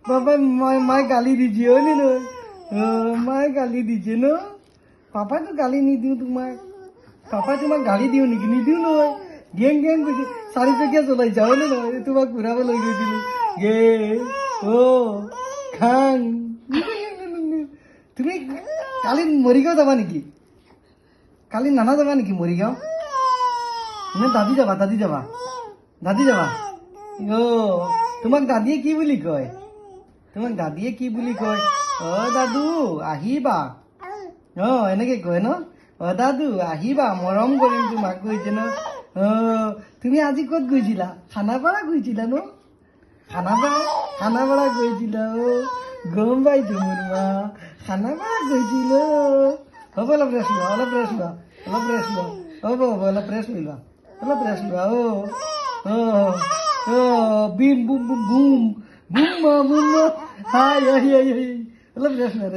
বাবা মায়ে গালি দিছে হয়নে নহয় মায়ে গালি দিছে ন পাপাইতো গালি নিদিওঁ তোমাক পাপাই তোমাক গালি দিওঁ নেকি নিদিওঁ নহয় গেং গেং কৈছে চাৰিচকীয়া চলাইছা হয়নে নহয় তোমাক ঘূৰাব লৈ গৈছিলো গে খাং তুমি কালি মৰিগাঁও যাবা নেকি কালি নানা যাবা নেকি মৰিগাঁও নে দাদি যাবা তোমাক দাদিয়ে কি বুলি কয় দাদু আহিবা এনেকে কয় ন দাদু আহিবা মৰম কৰিম তোমাক কৈছে ন তুমি আজি ক'ত গৈছিলা খানাপাৰা গৈছিলা ন খানাপাৰা গৈছিলা গম পাইছো মোৰ মা খানাপাৰা গৈছিল হ'ব অলপ ৰেষ্ট লোৱা হ'ব অলপ ৰেষ্ট লোৱা বিম বুম বুম বুম বুম হাই অলপ ৰেষ্ট লোৱা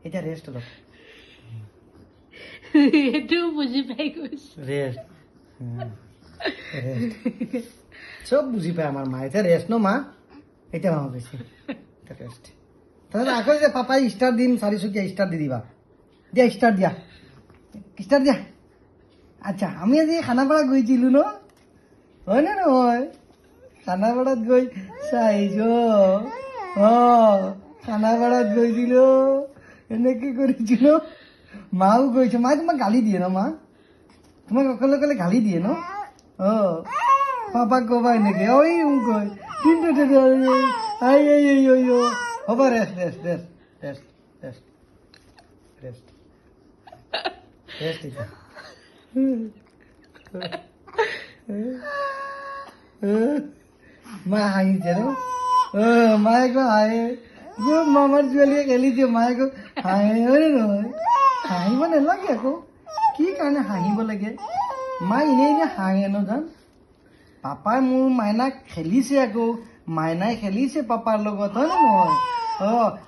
এতিয়া ৰেষ্ট অলপ এইটো বুজি পাই গৈছো ৰেষ্ট চব বুজি পায় আমাৰ মা এতিয়া ৰেষ্ট ন মা এতিয়া মা বেছি ৰেষ্ট তাৰপিছত আকৌ যে পাপাই ষ্টাৰ্ট দিম চাৰিচকীয়া ষ্টাৰ্ট দি দিবা দিয়া ষ্টাৰ্ট দিয়া আচ্ছা আমি আজি খানাপাৰা গৈছিলো ন হয়নে নহয় খানাপাৰাত গৈ চাইছো খানাপাৰাত গৈছিলো এনেকে কৰিছিল মাও গৈছে মায়ে তোমাক গালি দিয়ে ন মা তোমাক অকলে অকলে গালি দিয়ে ন পাপাক কবা এনেকে ওই কয় কিন্তু হ'ব ৰেষ্ট এতিয়া মা হাঁহিছে ন মায়ে কো হাঁহে মামাৰ ছোৱালীয়ে খেলিছে মায়ে কো হাঁহে হয়নে নহয় হাঁহিব নালাগে আকৌ কি কাৰণে হাঁহিব লাগে মা এনেই হাঁহে ন জান পাপাই মোৰ মাইনাক খেলিছে আকৌ মাইনাই খেলিছে পাপাৰ লগত হয় নে নহয়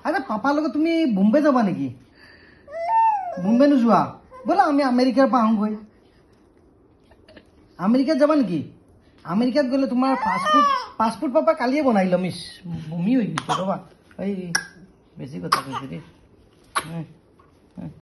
আচ্ছা পাপাৰ লগত তুমি বোম্বে যাবা নেকি বোম্বে নোযোৱা ব'লা আমি আমেৰিকাৰ পৰা আহোঁগৈ আমেৰিকাত যাবা নেকি আমেৰিকাত গ'লে তোমাৰ পাছপোৰ্ট পাপা কালিয়ে বনাই ল'ম বমি হৈ গৈছে ৰ'বা এই বেছি কথা কৈছে দেই